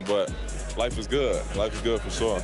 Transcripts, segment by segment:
but life is good. Life is good for sure.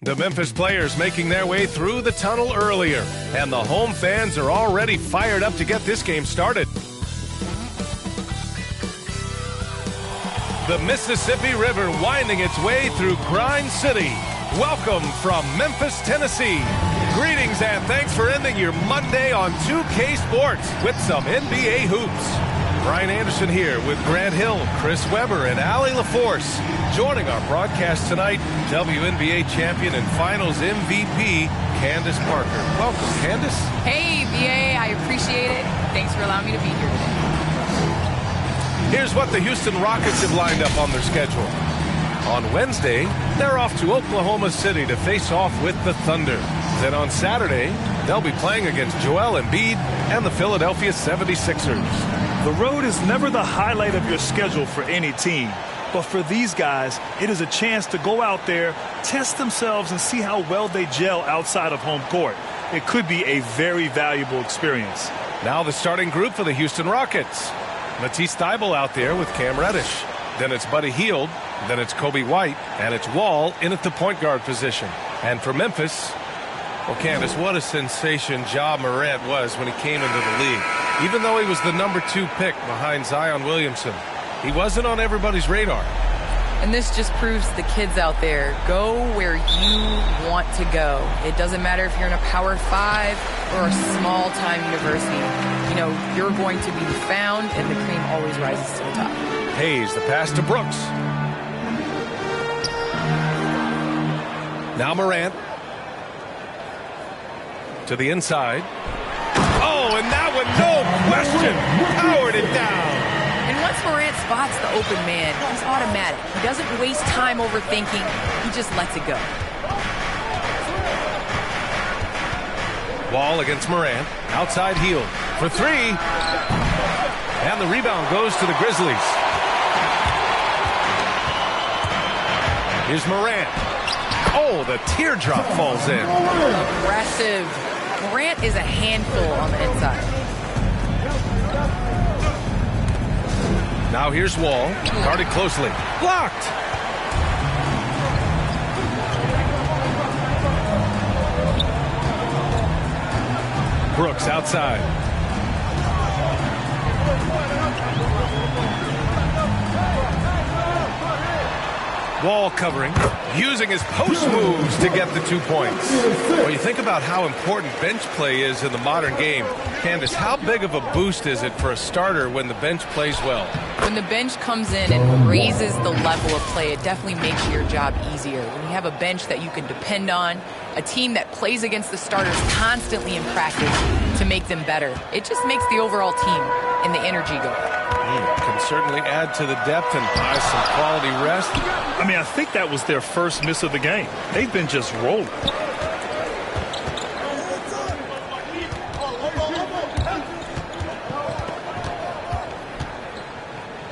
The Memphis players making their way through the tunnel earlier, and the home fans are already fired up to get this game started. The Mississippi River winding its way through Grind City. Welcome from Memphis, Tennessee. Greetings and thanks for ending your Monday on 2K Sports with some NBA hoops. Brian Anderson here with Grant Hill, Chris Webber, and Allie LaForce. Joining our broadcast tonight, WNBA champion and finals MVP, Candace Parker. Welcome, Candace. Hey, BA, I appreciate it. Thanks for allowing me to be here today. Here's what the Houston Rockets have lined up on their schedule. On Wednesday, they're off to Oklahoma City to face off with the Thunder. Then on Saturday, they'll be playing against Joel Embiid and the Philadelphia 76ers. The road is never the highlight of your schedule for any team. But for these guys, it is a chance to go out there, test themselves, and see how well they gel outside of home court. It could be a very valuable experience. Now the starting group for the Houston Rockets. Matisse Thybulle out there with Cam Reddish. Then it's Buddy Hield. Then it's Kobe White. And it's Wall in at the point guard position. And for Memphis, well, Candace, what a sensation Ja Morant was when he came into the league. Even though he was the number 2 pick behind Zion Williamson, he wasn't on everybody's radar. And this just proves to the kids out there, go where you want to go. It doesn't matter if you're in a Power 5 or a small-time university. You know, you're going to be found, and the cream always rises to the top. Hayes, the pass to Brooks. Now Morant. To the inside. Oh, and that one, no question, powered it down. And once Morant spots the open man, he's automatic. He doesn't waste time overthinking. He just lets it go. Wall against Morant. Outside Hield for 3. And the rebound goes to the Grizzlies. Here's Morant. Oh, the teardrop falls in. Aggressive. Morant is a handful on the inside. Now here's Wall, guarded closely. Blocked! Brooks outside. Wall covering, using his post moves to get the 2 points. When you think about how important bench play is in the modern game, Candace, how big of a boost is it for a starter when the bench plays well? When the bench comes in and raises the level of play, it definitely makes your job easier. When you have a bench that you can depend on, a team that plays against the starters constantly in practice to make them better, it just makes the overall team and the energy go. Can certainly add to the depth and buy some quality rest. I mean, I think that was their first miss of the game. They've been just rolling.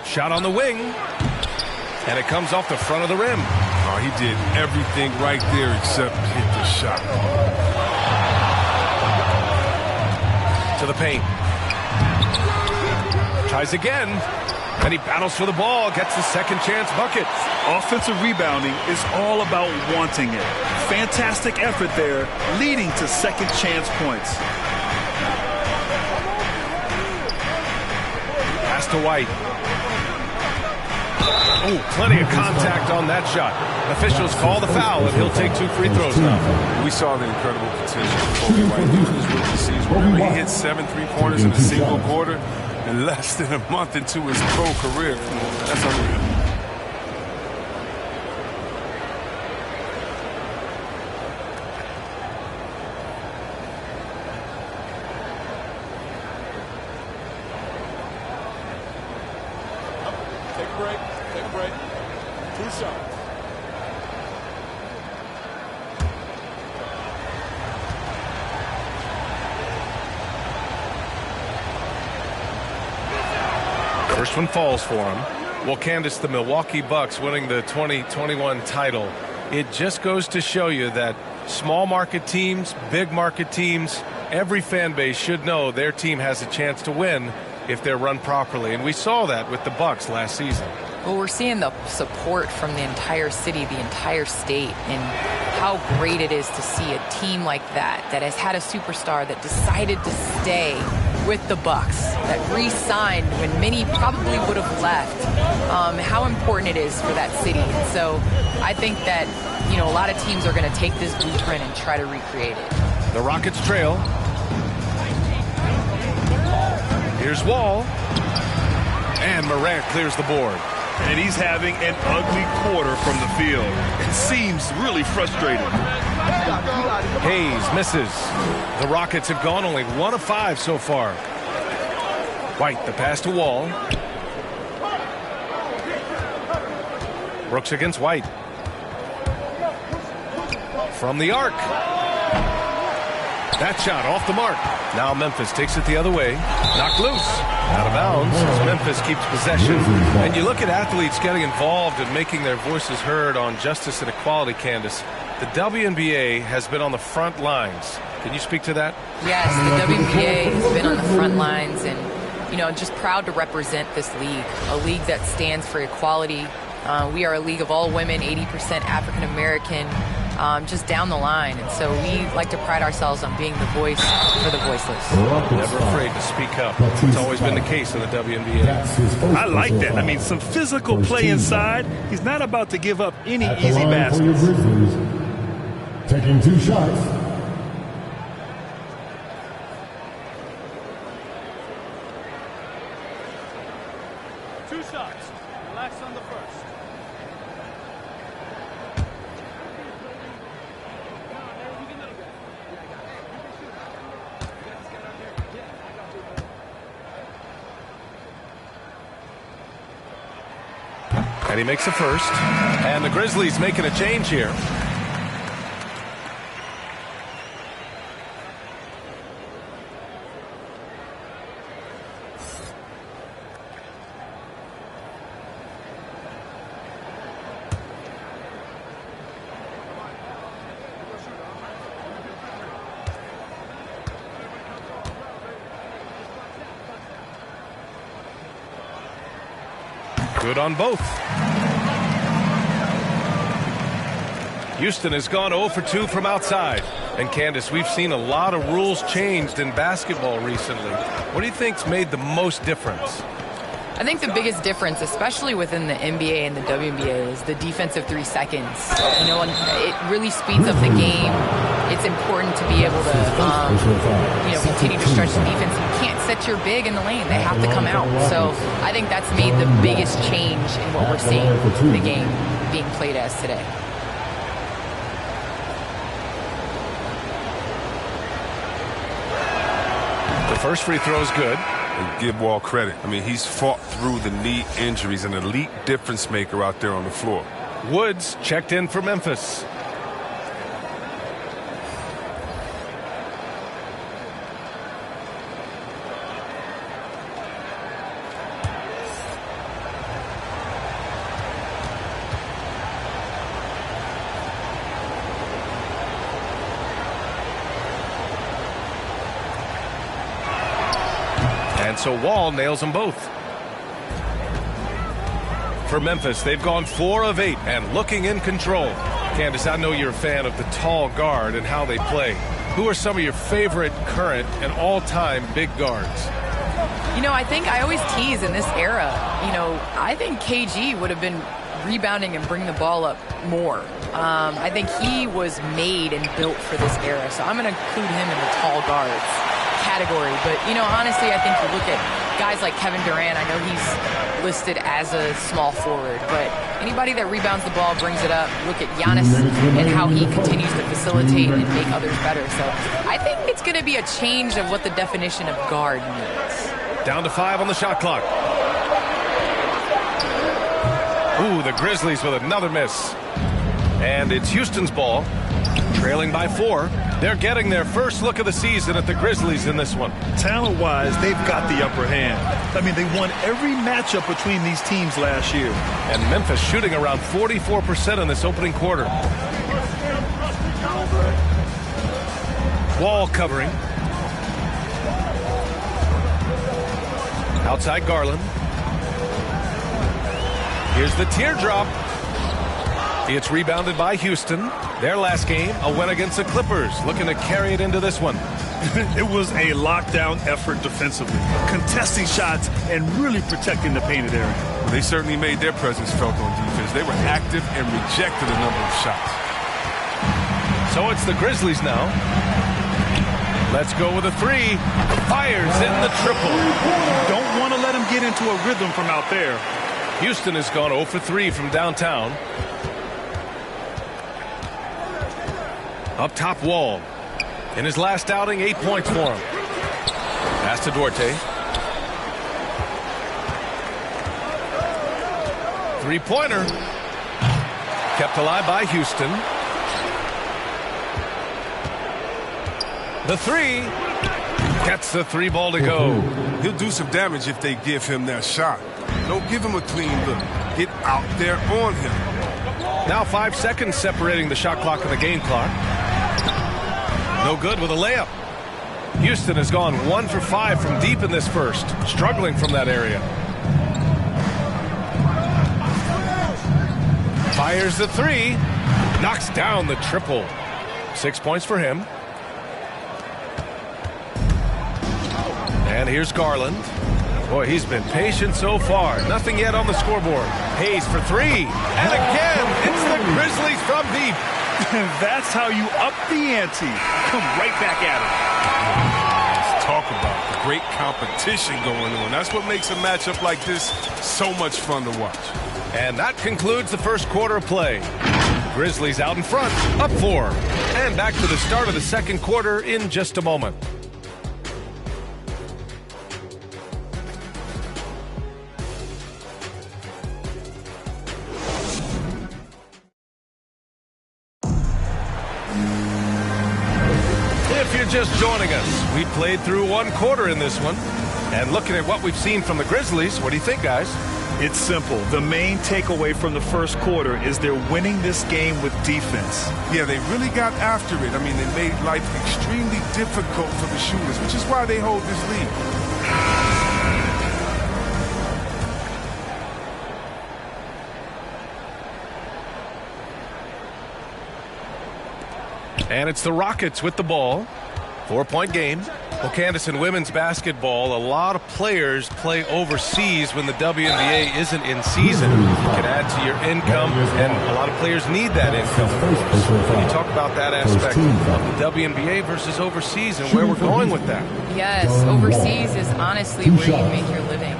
Shot on the wing. And it comes off the front of the rim. Oh, he did everything right there except hit the shot. To the paint. Tries again, and he battles for the ball, gets the second chance bucket. Offensive rebounding is all about wanting it. Fantastic effort there, leading to second chance points. Pass to White. Oh, plenty of contact on that shot. Officials call the foul, and he'll take 2 free throws now. We saw the incredible potential of Kobe White in his rookie season. Remember, he hit 7 3-pointers in a single quarter in less than a month into his pro career. That's unreal. Take a break. Take a break. 2 shots. First one falls for him. Well, Candace, the Milwaukee Bucks winning the 2021 title. It just goes to show you that small market teams, big market teams, every fan base should know their team has a chance to win if they're run properly. And we saw that with the Bucks last season. Well, we're seeing the support from the entire city, the entire state, and how great it is to see a team like that has had a superstar that decided to stay with the Bucks, that re-signed when many probably would have left, how important it is for that city. And so I think that, you know, a lot of teams are going to take this blueprint and try to recreate it. The Rockets trail. Here's Wall. And Morant clears the board. And he's having an ugly quarter from the field. It seems really frustrating. Hayes misses. The Rockets have gone only 1 of 5 so far. White, the pass to Wall. Brooks against White. From the arc. That shot off the mark. Now Memphis takes it the other way. Knocked loose. Out of bounds as Memphis keeps possession. And you look at athletes getting involved and making their voices heard on justice and equality, Candace. The WNBA has been on the front lines. Can you speak to that? Yes, the WNBA has been on the front lines, and, you know, just proud to represent this league, a league that stands for equality. We are a league of all women, 80% African American, just down the line. And so we like to pride ourselves on being the voice for the voiceless. Never afraid to speak up. It's always been the case in the WNBA. I like that. I mean, some physical play inside. He's not about to give up any easy baskets. Taking 2 shots. Relax on the first. And he makes the first. And the Grizzlies making a change here. Good on both. Houston has gone 0 for 2 from outside. And Candace, we've seen a lot of rules changed in basketball recently. What do you think's made the most difference? I think the biggest difference, especially within the NBA and the WNBA, is the defensive 3 seconds. You know, and it really speeds up the game. It's important to be able to, you know, continue to stretch the defense. You can't set your big in the lane. They have to come out. So I think that's made the biggest change in what we're seeing the game being played as today. The first free throw is good. And give Wall credit. I mean, he's fought through the knee injuries, an elite difference maker out there on the floor. Woods checked in for Memphis. And so Wall nails them both. For Memphis, they've gone 4 of 8 and looking in control. Candace, I know you're a fan of the tall guard and how they play. Who are some of your favorite current and all-time big guards? You know, I think I always tease in this era, you know, I think KG would have been rebounding and bring the ball up more. I think he was made and built for this era, so I'm going to include him in the tall guards category. But, you know, honestly, I think you look at guys like Kevin Durant. I know he's listed as a small forward, but anybody that rebounds the ball, brings it up. Look at Giannis and how he continues to facilitate and make others better. So I think it's going to be a change of what the definition of guard means. Down to 5 on the shot clock. Ooh, the Grizzlies with another miss. And it's Houston's ball, trailing by 4. They're getting their first look of the season at the Grizzlies in this one. Talent-wise, they've got the upper hand. I mean, they won every matchup between these teams last year. And Memphis shooting around 44% in this opening quarter. Wall covering. Outside Garland. Here's the teardrop. It's rebounded by Houston. Their last game, a win against the Clippers. Looking to carry it into this one. It was a lockdown effort defensively, contesting shots and really protecting the painted area. Well, they certainly made their presence felt on defense. They were active and rejected a number of shots. So it's the Grizzlies now. Let's go with a three. Fires in the triple. Don't want to let him get into a rhythm from out there. Houston has gone 0 for 3 from downtown. Up top, Wall. In his last outing, 8 points for him. Pass to Duarte. Three-pointer. Kept alive by Houston. The three. Gets the three ball to go. He'll do some damage if they give him that shot. Don't give him a clean look. Get out there on him. Now 5 seconds separating the shot clock and the game clock. No good with a layup. Houston has gone 1 for 5 from deep in this first. Struggling from that area. Fires the three. Knocks down the triple. 6 points for him. And here's Garland. Boy, he's been patient so far. Nothing yet on the scoreboard. Hayes for three. And again, it's the Grizzlies from deep. That's how you up the ante. Come right back at him. Let's talk about the great competition going on. That's what makes a matchup like this so much fun to watch. And that concludes the first quarter of play. Grizzlies out in front, up 4. And back to the start of the second quarter in just a moment. If you're just joining us, we played through 1 quarter in this one. And looking at what we've seen from the Grizzlies, what do you think, guys? It's simple. The main takeaway from the first quarter is they're winning this game with defense. Yeah, they really got after it. I mean, they made life extremely difficult for the shooters, which is why they hold this lead. And it's the Rockets with the ball. 4-point game. Well, Candace, in women's basketball, a lot of players play overseas when the WNBA isn't in season. You can add to your income, and a lot of players need that income, of course. Can you talk about that aspect of the WNBA versus overseas and where we're going with that? Yes, overseas is honestly where you make your living.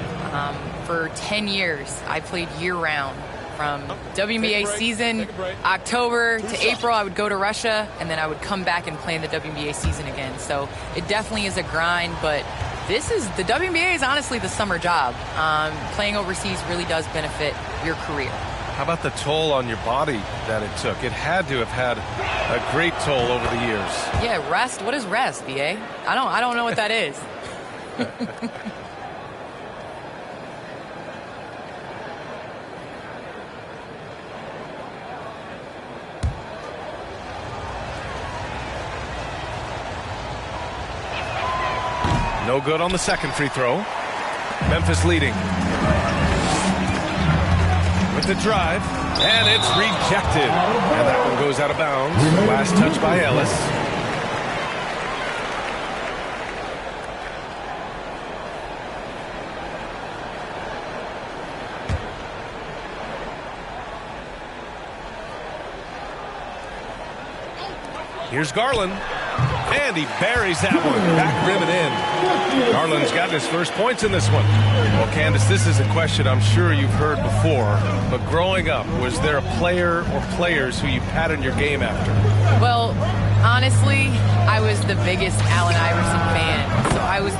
For 10 years, I played year-round. From WNBA season, October to April, I would go to Russia, and then I would come back and play in the WNBA season again. So it definitely is a grind, but the WNBA is honestly the summer job. Playing overseas really does benefit your career. How about the toll on your body that it took? It had to have had a great toll over the years. Yeah, rest. What is rest, BA? I don't know what that is. No good on the second free throw. Memphis leading. With the drive. And it's rejected. And that one goes out of bounds. Last touch by Ellis. Here's Garland. And he buries that one. Back rim and in. Garland's gotten his first points in this one. Well, Candace, this is a question I'm sure you've heard before. But growing up, was there a player or players who you patterned your game after? Well, honestly, I was the biggest Allen Iverson fan. So I was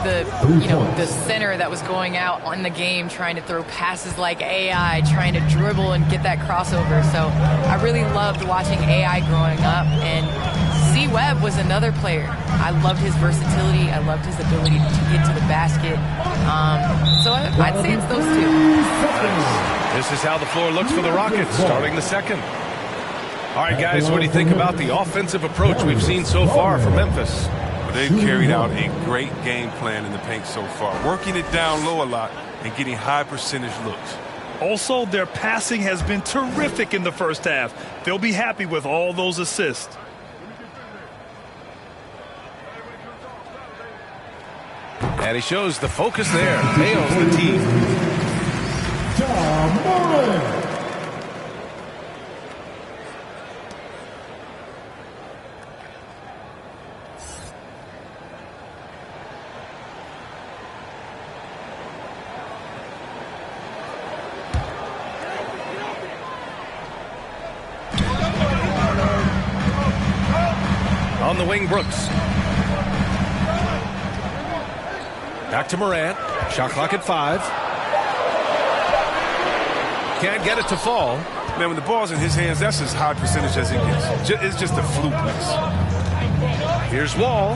the center that was going out on the game trying to throw passes like AI, trying to dribble and get that crossover. So I really loved watching AI growing up. And Webb was another player. I loved his versatility. I loved his ability to get to the basket. So I'd say it's those two. This is how the floor looks for the Rockets starting the second. All right, guys, what do you think about the offensive approach we've seen so far from Memphis? Well, they've carried out a great game plan in the paint so far, working it down low a lot and getting high percentage looks. Also, their passing has been terrific in the first half. They'll be happy with all those assists. And he shows the focus there. Nails the team. On the wing, Brooks. Back to Morant. Shot clock at 5. Can't get it to fall. Man, when the ball's in his hands, that's as high percentage as it gets. It's just a fluke miss. Here's Wall.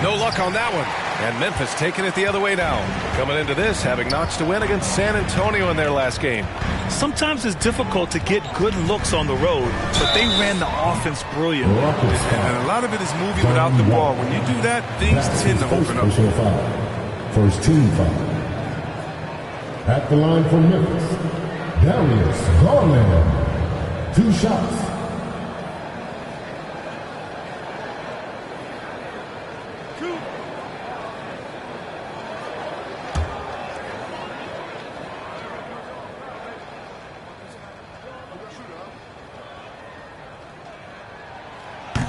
No luck on that one. And Memphis taking it the other way now. Coming into this, having notched a win against San Antonio in their last game. Sometimes it's difficult to get good looks on the road, but they ran the offense brilliantly. And a lot of it is moving without the ball. When you do that, things tend to open up. First team foul. At the line for Memphis, Darius Garland. 2 shots.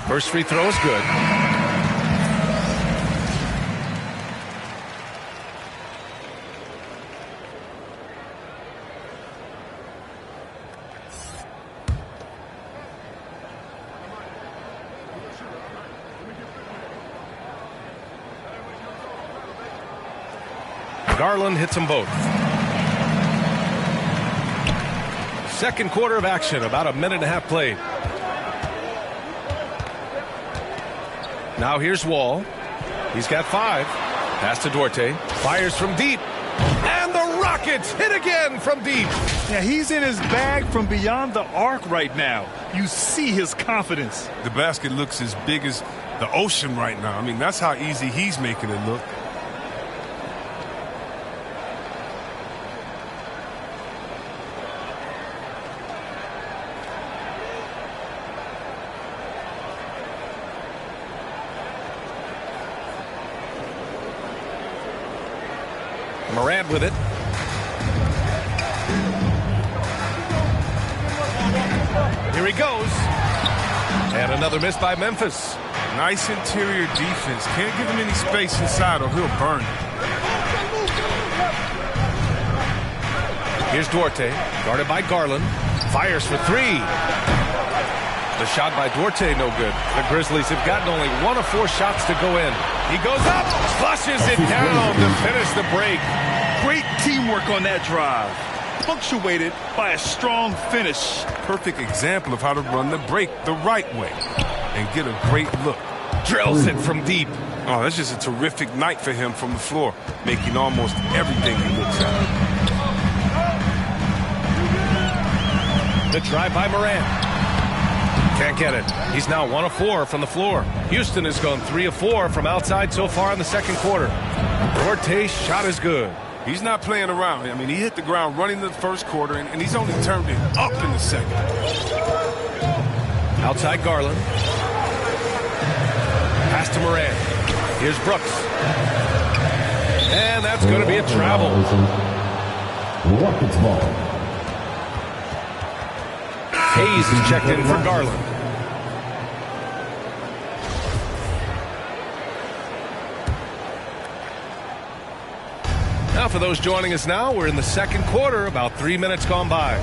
First free throw is good. Garland hits them both. Second quarter of action, about a minute and a half played. Now here's Wall. He's got 5. Pass to Duarte. Fires from deep. And the Rockets hit again from deep. Yeah, he's in his bag from beyond the arc right now. You see his confidence. The basket looks as big as the ocean right now. I mean, that's how easy he's making it look. Morant with it. Here he goes. And another miss by Memphis. Nice interior defense. Can't give him any space inside or he'll burn it. Here's Duarte, guarded by Garland. Fires for 3. The shot by Duarte, no good. The Grizzlies have gotten only 1 of 4 shots to go in. He goes up, flushes it down to finish the break. Great teamwork on that drive, punctuated by a strong finish. Perfect example of how to run the break the right way and get a great look. Drills it from deep. Oh, that's just a terrific night for him from the floor, making almost everything he looks at. The drive by Morant. Can't get it. He's now 1 of 4 from the floor. Houston has gone 3 of 4 from outside so far in the second quarter. Duarte's shot is good. He's not playing around. I mean, he hit the ground running the first quarter, and he's only turned it up in the second. Outside Garland. Pass to Morant. Here's Brooks. And that's going to be a travel. Rockets ball. Hayes is checked in for Garland. Now for those joining us now, we're in the second quarter, about 3 minutes gone by.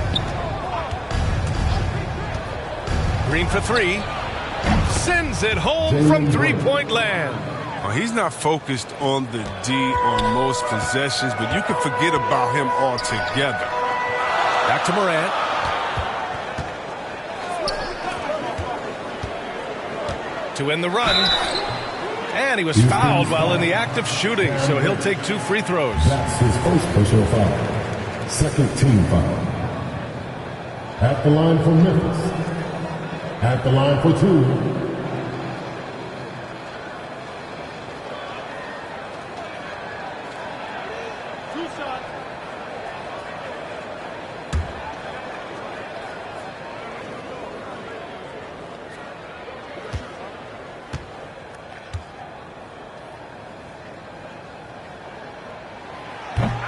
Green for 3. Sends it home from three-point land. Well, he's not focused on the D on most possessions, but you can forget about him altogether. Back to Morant. To end the run. And he was fouled while in the act of shooting, so he'll take 2 free throws. That's his first personal foul. Second team foul. At the line for Memphis. At the line for 2.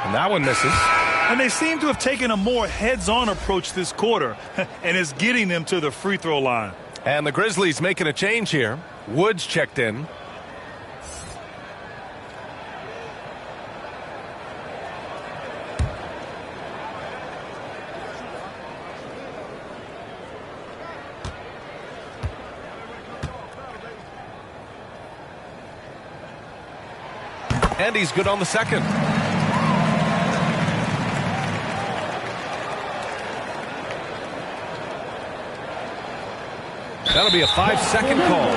And that one misses. And they seem to have taken a more heads-on approach this quarter, and it's getting them to the free throw line. And the Grizzlies making a change here. Woods checked in. And he's good on the second. That'll be a 5-second call.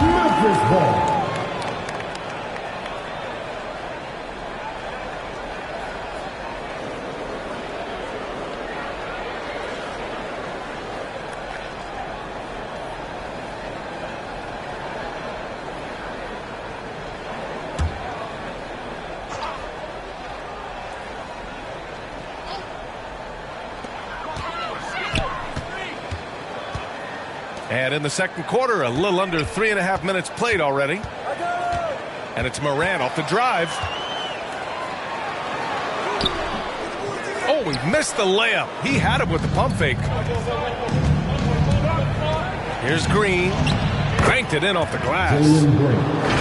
Memphis ball. And in the second quarter, a little under 3.5 minutes played already. And it's Morant off the drive. Oh, he missed the layup. He had it with the pump fake. Here's Green. Banked it in off the glass.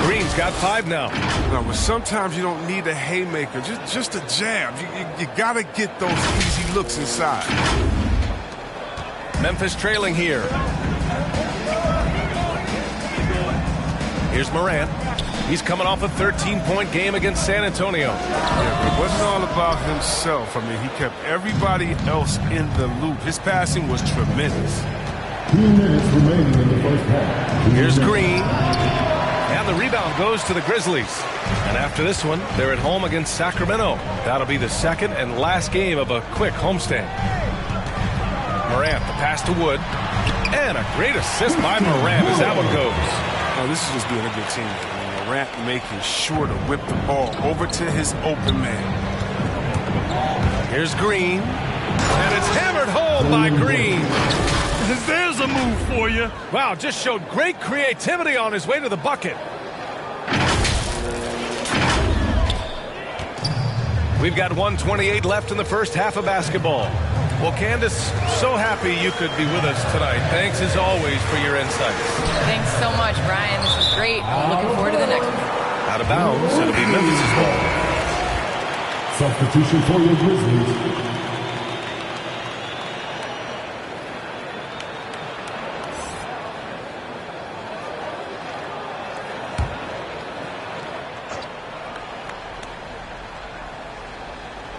Green's got 5 now. No, but sometimes you don't need a haymaker, just a jab. You got to get those easy looks inside. Memphis trailing here. Here's Morant. He's coming off a 13-point game against San Antonio. Yeah, but it wasn't all about himself. I mean, he kept everybody else in the loop. His passing was tremendous. 2 minutes remaining in the first half. Here's Green. And the rebound goes to the Grizzlies. And after this one, they're at home against Sacramento. That'll be the second and last game of a quick homestand. Morant, the pass to Wood. And a great assist by Morant as that one goes. Oh, this is just being a good team. Morant making sure to whip the ball over to his open man. Here's Green. And it's hammered home by Green. There's a move for you. Wow, just showed great creativity on his way to the bucket. We've got 1:28 left in the first half of basketball. Well, Candace, so happy you could be with us tonight. Thanks, as always, for your insights. Thanks so much, Brian. This is great. I'm looking forward to the next one. Out of bounds, it'll be Memphis' ball. Substitution for your Grizzlies.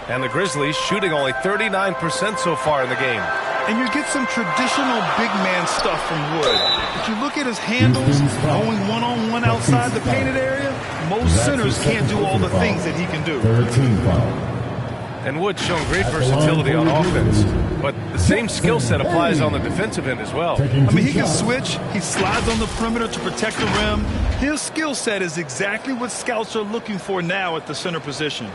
And the Grizzlies shooting only 39% so far in the game. And you get some traditional big man stuff from Wood. If you look at his handles, going one-on-one outside the painted area, most centers can't do all the things that he can do. 13 foul. And Wood's shown great versatility on offense. But the same skill set applies on the defensive end as well. I mean, he can switch. He slides on the perimeter to protect the rim. His skill set is exactly what scouts are looking for now at the center position.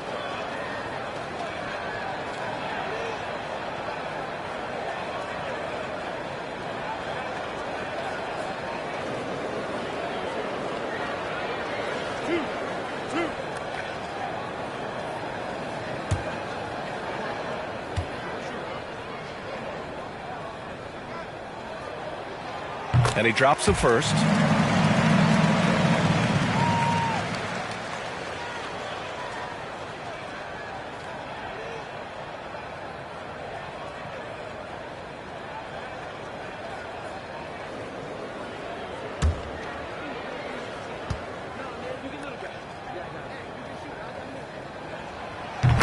And he drops the first.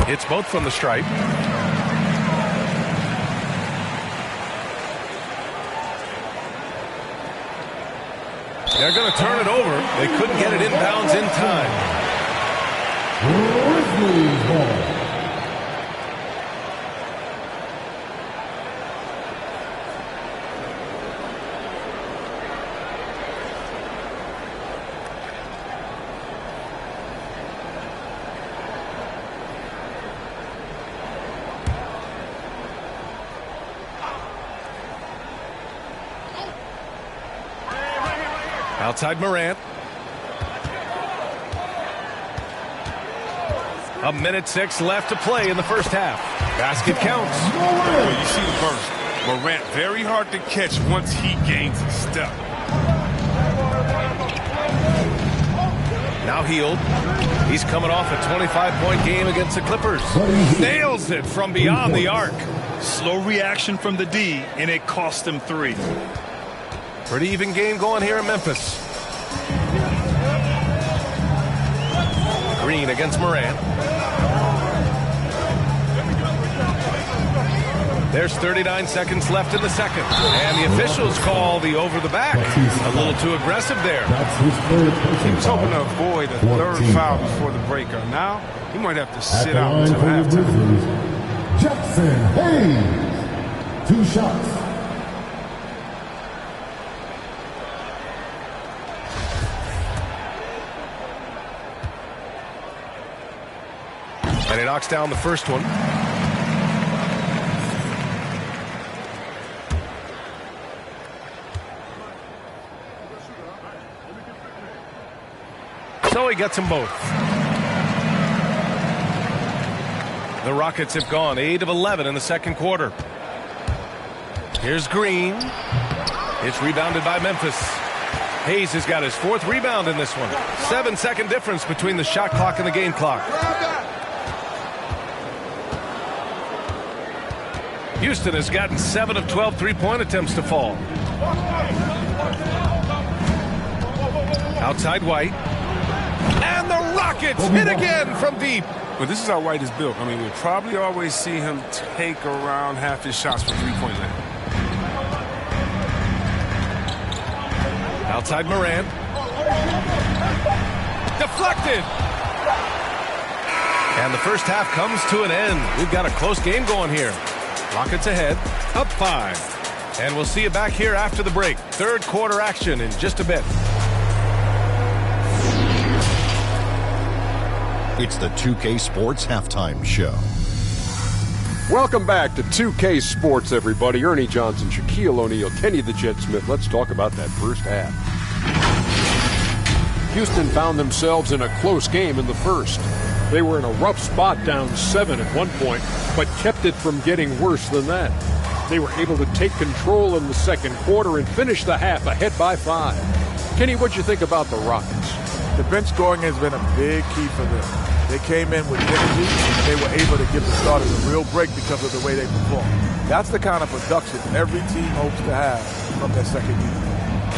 It's both from the stripe. They're going to turn it over. They couldn't get it inbounds in time. Grizzlies ball. Outside Morant. 1:06 left to play in the first half. Basket counts. Well, you see the burst. Morant very hard to catch once he gains a step. Now Heald. He's coming off a 25-point game against the Clippers. Nails it from beyond the arc. Slow reaction from the D, and it cost him 3. Pretty even game going here in Memphis. Green against Morant. There's 39 seconds left in the second. And the officials call the over the back. A little too aggressive there. He was hoping to avoid a third foul before the breaker. Now, he might have to sit out until halftime. Jackson Hayes. 2 shots. And he knocks down the first one. So he gets them both. The Rockets have gone 8 of 11 in the second quarter. Here's Green. It's rebounded by Memphis. Hayes has got his 4th rebound in this one. 7-second difference between the shot clock and the game clock. Houston has gotten 7 of 12 three-point attempts to fall. Outside White. And the Rockets hit again from deep. Well, this is how White is built. I mean, we'll probably always see him take around half his shots from three-point land. Outside Morant. Deflected. And the first half comes to an end. We've got a close game going here. Rockets ahead, up 5. And we'll see you back here after the break. Third quarter action in just a bit. It's the 2K Sports Halftime Show. Welcome back to 2K Sports, everybody. Ernie Johnson, Shaquille O'Neal, Kenny the Jet Smith. Let's talk about that first half. Houston found themselves in a close game in the first. They were in a rough spot, down 7 at one point, but kept it from getting worse than that. They were able to take control in the second quarter and finish the half ahead by 5. Kenny, what'd you think about the Rockets? The bench scoring has been a big key for them. They came in with energy, and they were able to give the starters a real break because of the way they performed. That's the kind of production every team hopes to have from their second unit.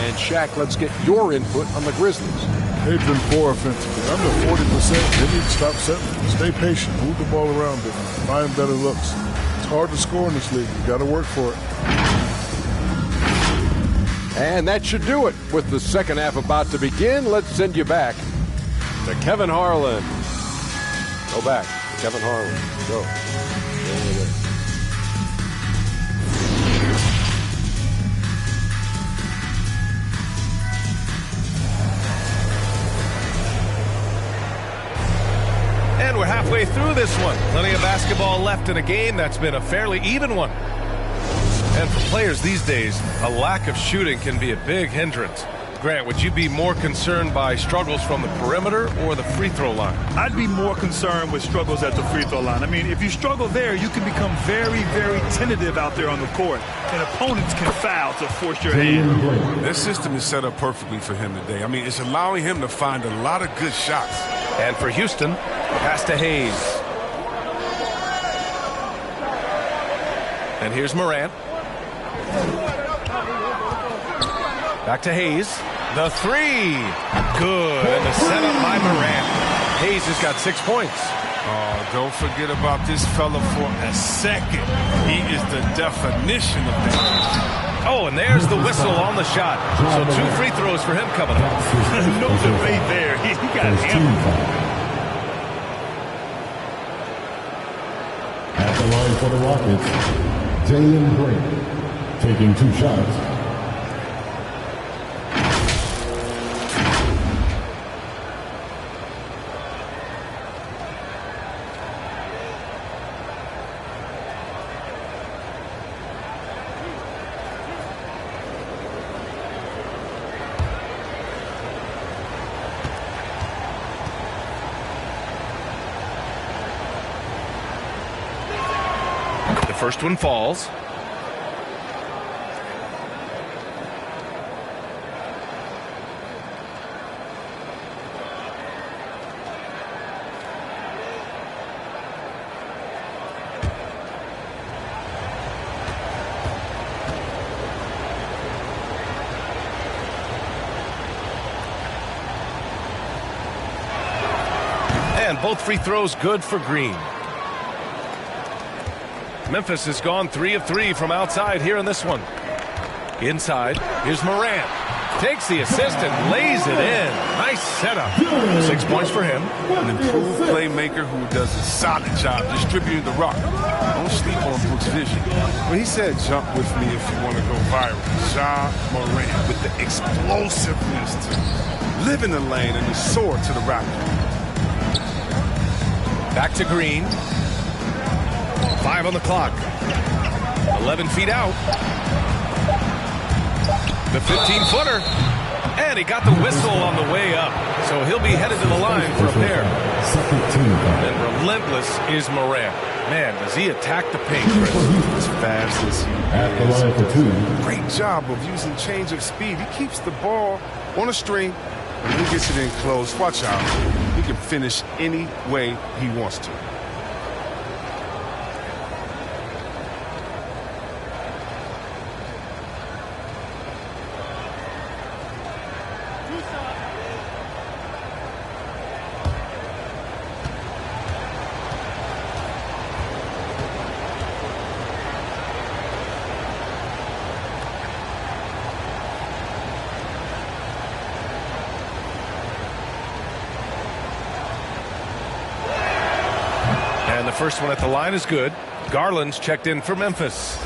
And Shaq, let's get your input on the Grizzlies. They've been poor offensively. Under 40%. They need to stop settling. Stay patient. Move the ball around different. Find better looks. It's hard to score in this league. You got to work for it. And that should do it. With the second half about to begin, let's send you back to Kevin Harlan. Go back. Kevin Harlan. Go. Over there. And we're halfway through this one. Plenty of basketball left in a game that's been a fairly even one. And for players these days, a lack of shooting can be a big hindrance. Grant, would you be more concerned by struggles from the perimeter or the free throw line? I'd be more concerned with struggles at the free throw line. I mean, if you struggle there, you can become very, very tentative out there on the court, and opponents can foul to force your hand. This system is set up perfectly for him today. I mean, it's allowing him to find a lot of good shots. And for Houston, pass to Hayes. And here's Morant. Back to Hayes. The 3. Good. And the setup by Morant. Hayes has got 6 points. Oh, don't forget about this fella for a second. He is the definition of that. Oh, and there's the whistle on the shot. So 2 free throws for him coming up. No debate there. He got hammered. At the line for the Rockets, Jalen Green taking 2 shots. First one falls. And both free throws good for Green. Memphis has gone 3 of 3 from outside here in this one. Inside, here's Morant. Takes the assist and lays it in. Nice setup. 6 points for him. An improved playmaker who does a solid job distributing the rock. Don't sleep on Brooks' vision. When he said jump with me if you want to go viral, Ja Morant with the explosiveness to live in the lane and the sword to the Raptors. Back to Green. 5 on the clock. 11 feet out. The 15-footer. And he got the whistle on the way up. So he'll be headed to the line for a pair. And relentless is Morant. Man, does he attack the paint, Chris. As fast as he is. Great job of using change of speed. He keeps the ball on a string. And when he gets it in close, watch out. He can finish any way he wants to. And the first one at the line is good. Garland's checked in for Memphis.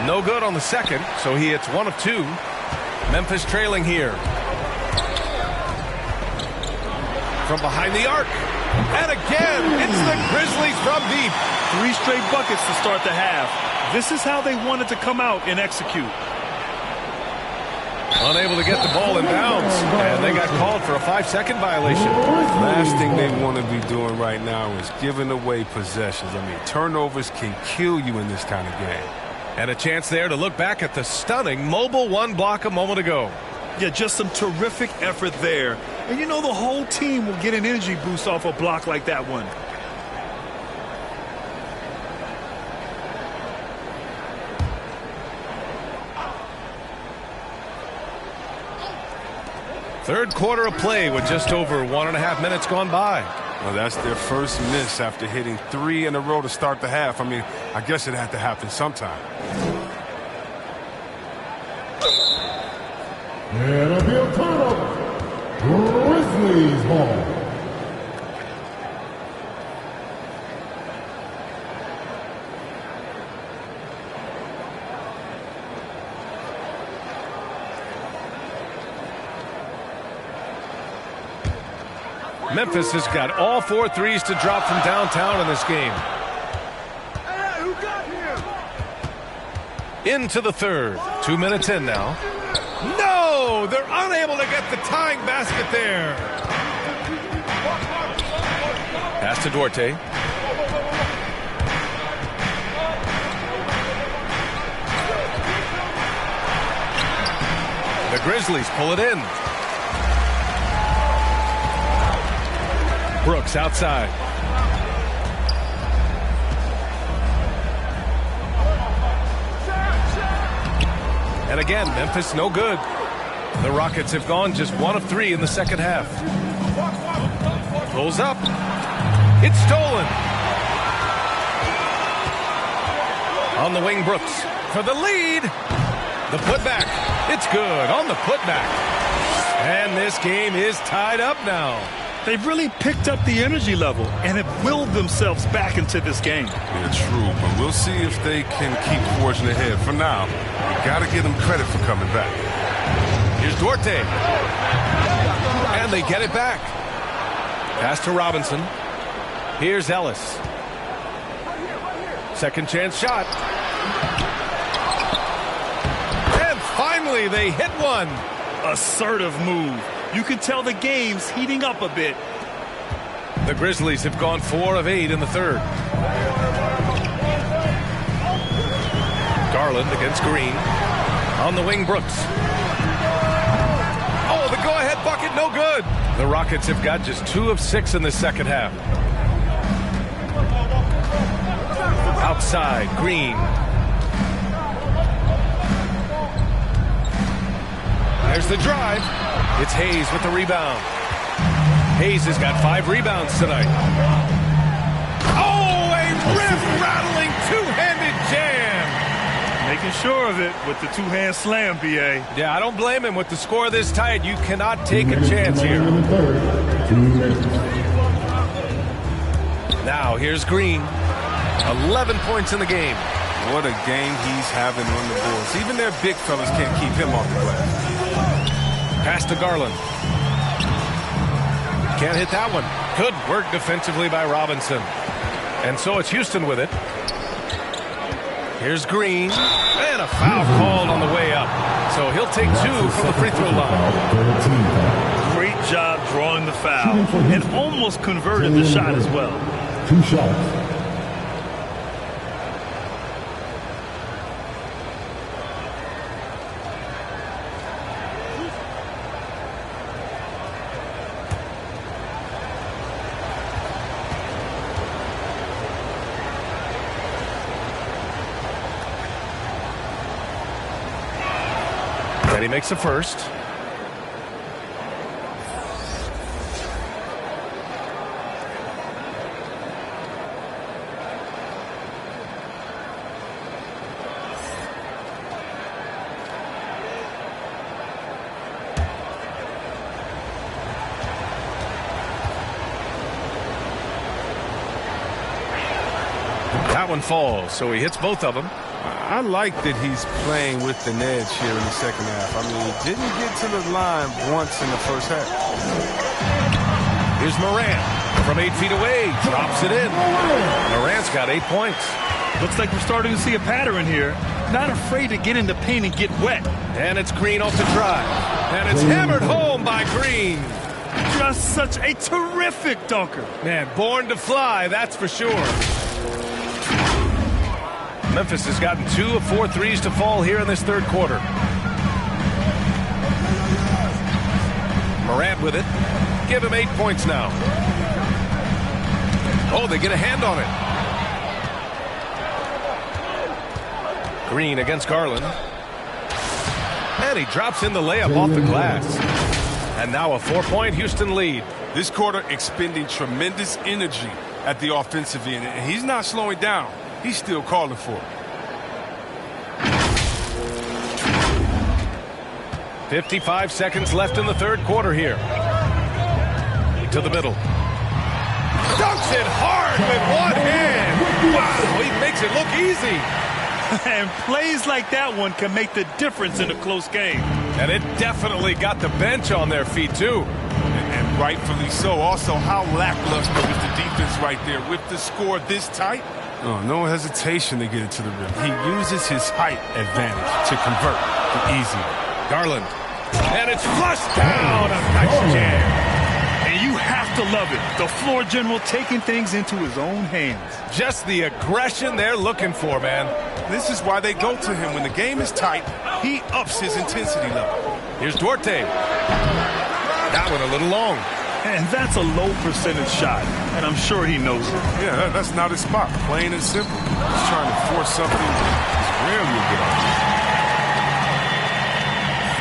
No good on the second, so he hits 1 of 2. Memphis trailing here. From behind the arc. And again, it's the Grizzlies from deep. 3 straight buckets to start the half. This is how they wanted to come out and execute. Unable to get the ball in bounds. And they got called for a 5-second violation. Last thing they want to be doing right now is giving away possessions. I mean, turnovers can kill you in this kind of game. And a chance there to look back at the stunning mobile 1 block a moment ago. Yeah, just some terrific effort there. And you know the whole team will get an energy boost off a block like that one. Third quarter of play with just over 1.5 minutes gone by. Well, that's their first miss after hitting 3 in a row to start the half. I mean, I guess it had to happen sometime. And it'll be a turnover. Grizzlies ball. Memphis has got all 4 threes to drop from downtown in this game. Hey, who got him? Into the third. 2 minutes in now. No! They're unable to get the tying basket there. Pass to Duarte. The Grizzlies pull it in. Brooks outside. And again, Memphis no good. The Rockets have gone just 1 of 3 in the second half. Rolls up. It's stolen. On the wing, Brooks for the lead. The putback. It's good on the putback. And this game is tied up now. They've really picked up the energy level and have willed themselves back into this game. Yeah, true, but we'll see if they can keep forging ahead. For now, you got to give them credit for coming back. Here's Duarte. And they get it back. Pass to Robinson. Here's Ellis. Second chance shot. And finally, they hit one. Assertive move. You can tell the game's heating up a bit. The Grizzlies have gone 4 of 8 in the third. Garland against Green. On the wing, Brooks. Oh, the go-ahead bucket, no good. The Rockets have got just 2 of 6 in the second half. Outside, Green. There's the drive. It's Hayes with the rebound. Hayes has got 5 rebounds tonight. Oh, a wrist-rattling two-handed jam. Making sure of it with the two-hand slam, B.A. Yeah, I don't blame him. With the score this tight, you cannot take a chance here. Now, here's Green. 11 points in the game. What a game he's having on the boards. Even their big fellas can't keep him off the glass. Pass to Garland. Can't hit that one. Good work defensively by Robinson. And so it's Houston with it. Here's Green. And a foul called on the way up. So he'll take 2 from the free throw line. Great job drawing the foul. And almost converted the shot as well. 2 shots. He makes a first. That one falls, so he hits both of them. I like that he's playing with an edge here in the second half. I mean, he didn't get to the line once in the first half. Here's Morant from 8 feet away. Drops it in. Morant's got 8 points. Looks like we're starting to see a pattern here. Not afraid to get in the paint and get wet. And it's Green off the drive. And it's hammered home by Green. Just such a terrific dunker. Man, born to fly, that's for sure. Memphis has gotten 2 of 4 threes to fall here in this third quarter. Morant with it. Give him 8 points now. Oh, they get a hand on it. Green against Garland. And he drops in the layup off the glass. And now a 4-point Houston lead. This quarter expending tremendous energy at the offensive end. And he's not slowing down. He's still calling for it. 55 seconds left in the third quarter here. To the middle. Dunks it hard with one hand. Wow, he makes it look easy. And plays like that one can make the difference in a close game. And it definitely got the bench on their feet, too. And rightfully so. Also, how lackluster was the defense right there with the score this tight? Oh, no hesitation to get it to the rim. He uses his height advantage to convert the easy. Garland. And it's flushed down. A nice jam. And you have to love it. The floor general taking things into his own hands. Just the aggression they're looking for, man. This is why they go to him. When the game is tight, he ups his intensity level. Here's Duarte. That one a little long. And that's a low percentage shot, and I'm sure he knows it. Yeah, that's not his spot. Plain and simple. He's trying to force something he's rarely a good idea.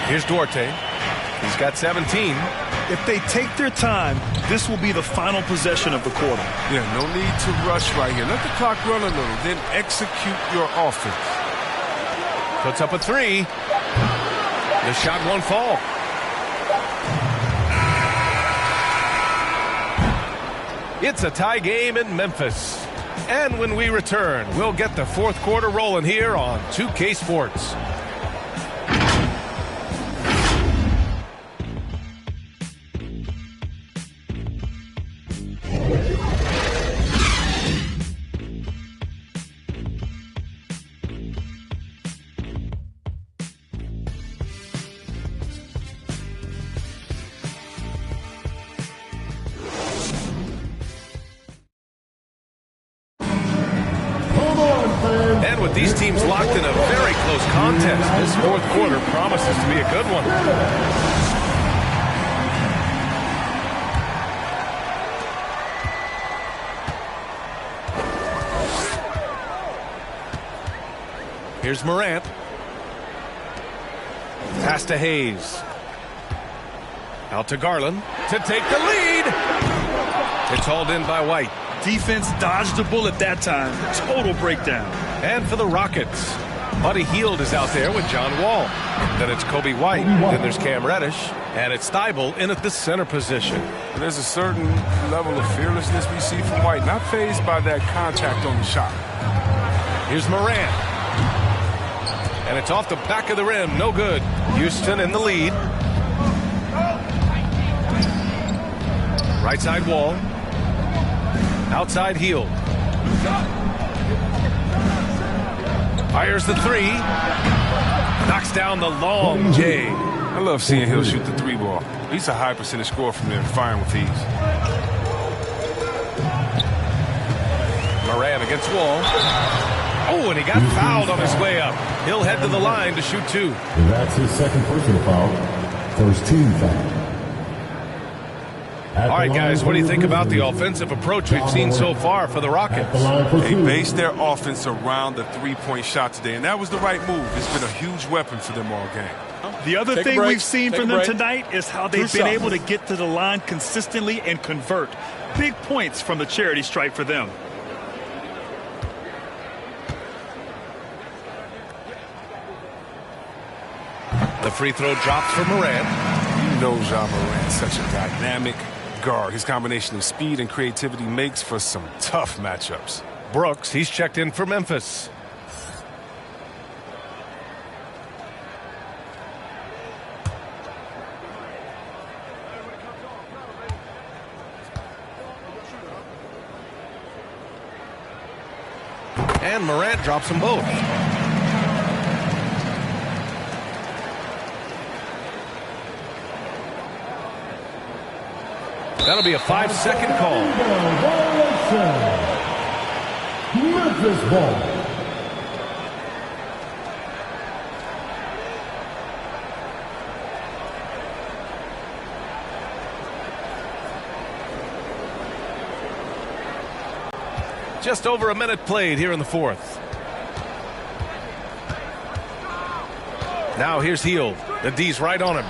Here's Duarte. He's got 17. If they take their time, this will be the final possession of the quarter. Yeah, no need to rush right here. Let the clock run a little, then execute your offense. Puts up a 3. The shot won't fall. It's a tie game in Memphis. And when we return, we'll get the fourth quarter rolling here on 2K Sports. And with these teams locked in a very close contest, this fourth quarter promises to be a good one. Here's Morant. Pass to Hayes. Out to Garland to take the lead. It's hauled in by White. Defense dodged the bullet that time. Total breakdown. And for the Rockets, Buddy Hield is out there with John Wall. Then it's Kobe White. Then there's Cam Reddish. And it's Thibault in at the center position. There's a certain level of fearlessness we see from White, not fazed by that contact on the shot. Here's Morant. And it's off the back of the rim. No good. Houston in the lead. Right side Wall. Outside Hield. Fires the three. Knocks down the long J. I love seeing Hill shoot the three ball. He's a high percentage scorer from there, firing with ease. Moran against Wall. Oh, and he got fouled on his way up. He'll head to the line to shoot two. That's his second personal foul. First team foul. All right, guys, what do you think about the offensive approach we've seen so far for the Rockets? They based their offense around the three-point shot today, and that was the right move. It's been a huge weapon for them all game. The other thing we've seen from them tonight is how they've been able to get to the line consistently and convert. Big points from the charity stripe for them. The free throw drops for Morant. You know Ja Morant's such a dynamic guard. His combination of speed and creativity makes for some tough matchups. Brooks, he's checked in for Memphis. And Morant drops them both. That'll be a 5-second call. Memphis ball. Just over a minute played here in the fourth. Now here's Hield. The D's right on him.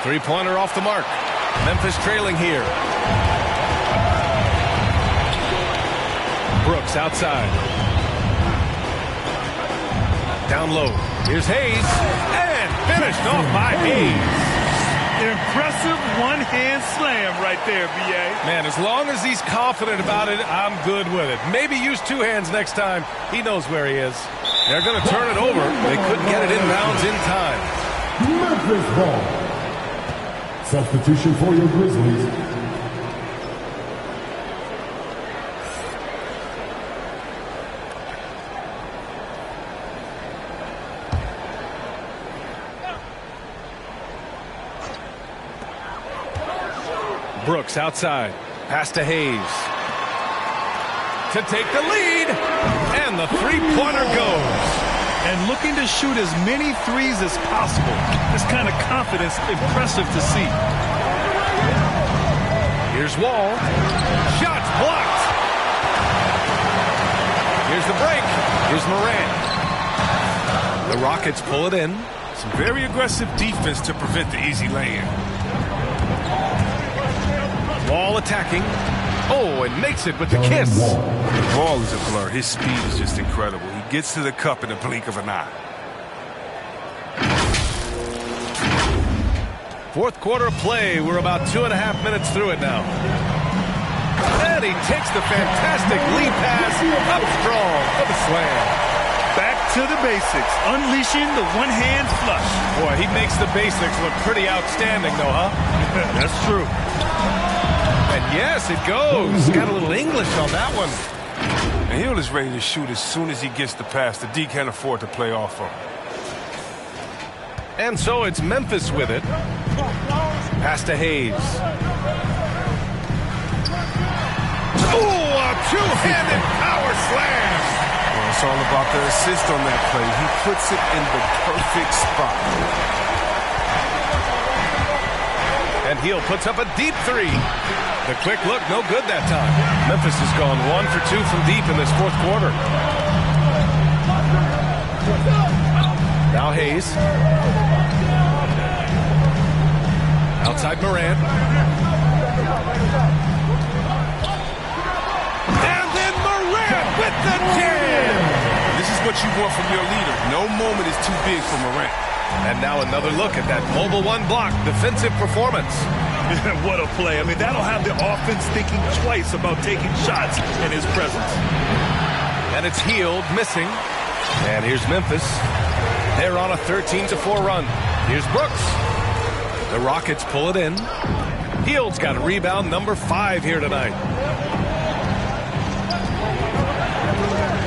Three-pointer off the mark. Memphis trailing here. Brooks outside. Down low. Here's Hayes. And finished off by Hayes. Impressive one-hand slam right there, B.A. Man, as long as he's confident about it, I'm good with it. Maybe use two hands next time. He knows where he is. They're going to turn it over. They couldn't get it inbounds in time. Memphis ball. Substitution for your Grizzlies. Brooks outside. Pass to Hayes. To take the lead. And the three-pointer goes. And looking to shoot as many threes as possible. This kind of confidence, impressive to see. Here's Wall. Shots blocked. Here's the break. Here's Morant. The Rockets pull it in. Some very aggressive defense to prevent the easy lay-in. Wall attacking. Oh, and makes it with the kiss. The ball is a blur. His speed is just incredible. He gets to the cup in the blink of an eye. Fourth quarter play. We're about 2.5 minutes through it now. And he takes the fantastic lead pass up strong for the slam. Back to the basics, unleashing the one-hand flush. Boy, he makes the basics look pretty outstanding, though, huh? That's true. And yes, it goes. Got a little English on that one. And Hill is ready to shoot as soon as he gets the pass. The D can't afford to play off of him. And so it's Memphis with it. Pass to Hayes. Oh, a two-handed power slam. Well, it's all about the assist on that play. He puts it in the perfect spot. And Hill puts up a deep three. The quick look, no good that time. Memphis has gone 1 for 2 from deep in this fourth quarter. Now Hayes. Outside Morant. And then Morant with the jam. This is what you want from your leader. No moment is too big for Morant. And now another look at that mobile one block defensive performance. What a play. I mean, that'll have the offense thinking twice about taking shots in his presence. And it's Hield missing. And here's Memphis. They're on a 13-4 run. Here's Brooks. The Rockets pull it in. Hield's got a rebound number 5 here tonight.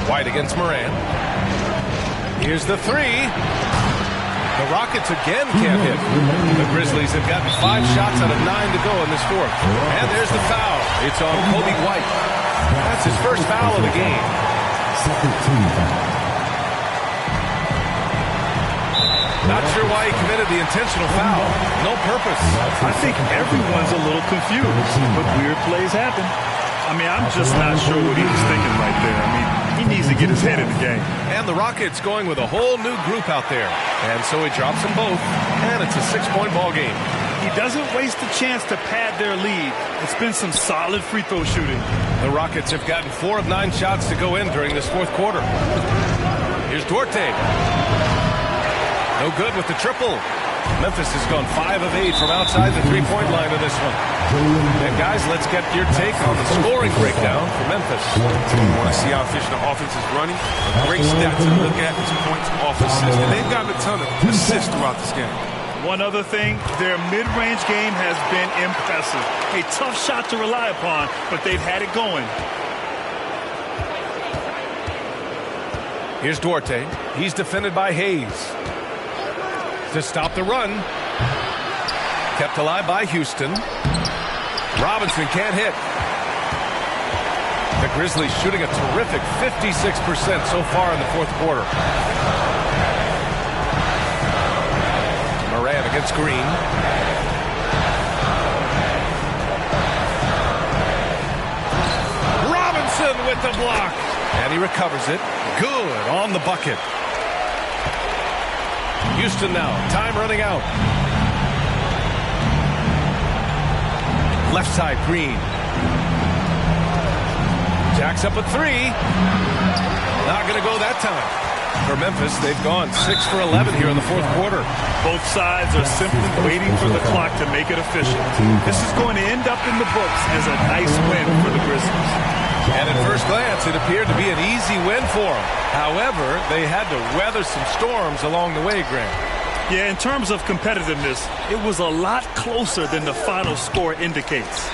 White against Morant. Here's the three. The Rockets again can't hit. The Grizzlies have gotten 5 shots out of 9 to go in this fourth. And there's the foul. It's on Kobe White. That's his first foul of the game. Second team foul. Not sure why he committed the intentional foul. No purpose. I think everyone's a little confused, but weird plays happen. I mean, I'm just not sure what he was thinking right there. I mean, he needs to get his head in the game. And the Rockets going with a whole new group out there. And so he drops them both, and it's a 6-point ball game. He doesn't waste a chance to pad their lead. It's been some solid free throw shooting. The Rockets have gotten 4 of 9 shots to go in during this fourth quarter. Here's Duarte. No good with the triple. Memphis has gone 5 of 8 from outside the three-point line in this one. And guys, let's get your take on the scoring breakdown for Memphis. Want to see how efficient the offense is running? A great stat to look at is points off assists. And they've gotten a ton of assists throughout this game. One other thing, their mid-range game has been impressive. A tough shot to rely upon, but they've had it going. Here's Duarte. He's defended by Hayes. To stop the run. Kept alive by Houston. Robinson can't hit. The Grizzlies shooting a terrific 56% so far in the fourth quarter. Morant against Green. Robinson with the block. And he recovers it. Good on the bucket. Houston now. Time running out. Left side, Green. Jacks up a three. Not going to go that time. For Memphis, they've gone 6 for 11 here in the fourth quarter. Both sides are simply waiting for the clock to make it official. This is going to end up in the books as a nice win for the Grizzlies. And at first glance, it appeared to be an easy win for them. However, they had to weather some storms along the way, Grant. Yeah, in terms of competitiveness, it was a lot closer than the final score indicates.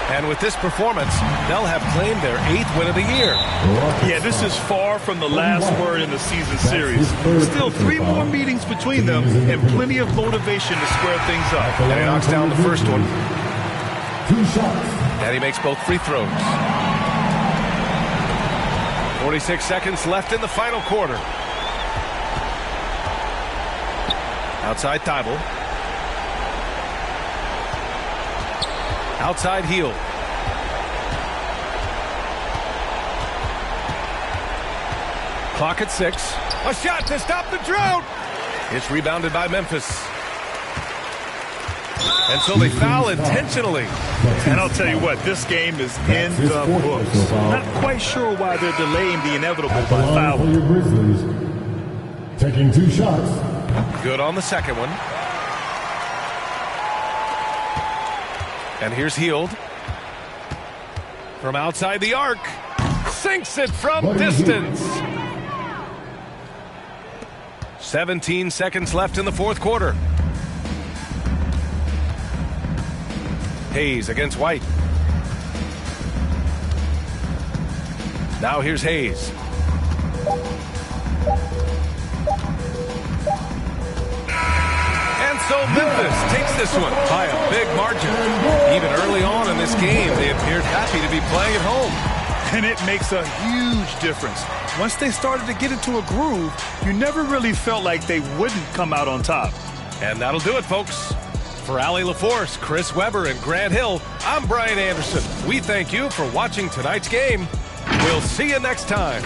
And with this performance, they'll have claimed their 8th win of the year. Yeah, this is far from the last word in the season series. Still 3 more meetings between them and plenty of motivation to square things up. And he knocks down the first one. 2 shots. And he makes both free throws. 46 seconds left in the final quarter. Outside Thibault. Outside Hield. Clock at 6. A shot to stop the drought. It's rebounded by Memphis. And so they foul intentionally. And I'll tell you what, this game is in the books. Not quite sure why they're delaying the inevitable by fouling. For your Grizzlies, taking 2 shots. Good on the second one. And here's Hield. From outside the arc. Sinks it from distance. 17 seconds left in the fourth quarter. Hayes against White. Now here's Hayes. And so Memphis takes this one by a big margin. Even early on in this game, they appeared happy to be playing at home. And it makes a huge difference. Once they started to get into a groove, you never really felt like they wouldn't come out on top. And that'll do it, folks. For Allie LaForce, Chris Webber, and Grant Hill, I'm Brian Anderson. We thank you for watching tonight's game. We'll see you next time.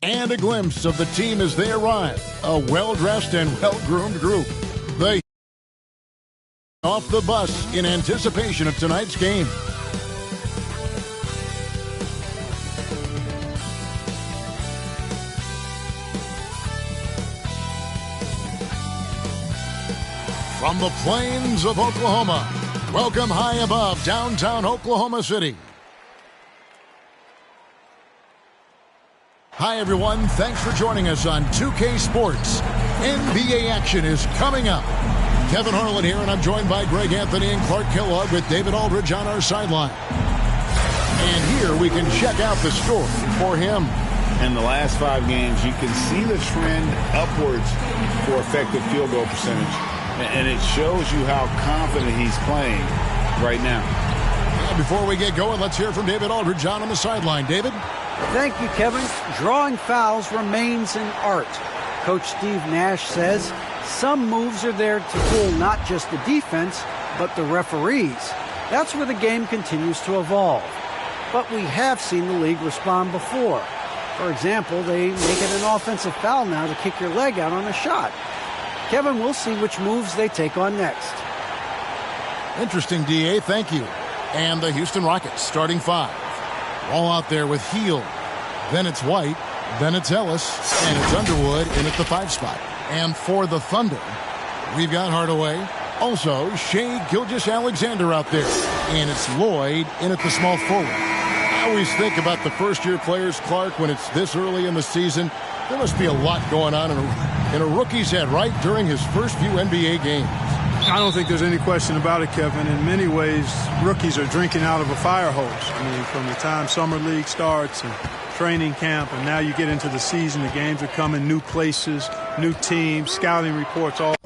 and a glimpse of the team as they arrive. A well-dressed and well-groomed group. They off the bus in anticipation of tonight's game. From the plains of Oklahoma, welcome high above downtown Oklahoma City. Hi, everyone. Thanks for joining us on 2K Sports. NBA action is coming up. Kevin Harlan here, and I'm joined by Greg Anthony and Clark Kellogg with David Aldridge on our sideline. And here we can check out the story for him. In the last 5 games, you can see the trend upwards for effective field goal percentage. And it shows you how confident he's playing right now. Before we get going, let's hear from David Aldridge on the sideline. David? Thank you, Kevin. Drawing fouls remains an art. Coach Steve Nash says some moves are there to fool not just the defense, but the referees. That's where the game continues to evolve. But we have seen the league respond before. For example, they make it an offensive foul now to kick your leg out on a shot. Kevin, we'll see which moves they take on next. Interesting, D.A. Thank you. And the Houston Rockets starting 5. All out there with Hield. Then it's White. Then it's Ellis. And it's Underwood in at the 5 spot. And for the Thunder, we've got Hardaway. Also, Shea Gilgeous-Alexander out there. And it's Lloyd in at the small forward. I always think about the first-year players, Clark, when it's this early in the season. There must be a lot going on in a rookie's head, right, during his first few NBA games. I don't think there's any question about it, Kevin. In many ways, rookies are drinking out of a fire hose. I mean, from the time summer league starts and training camp, and now you get into the season, the games are coming, new places, new teams, scouting reports, all.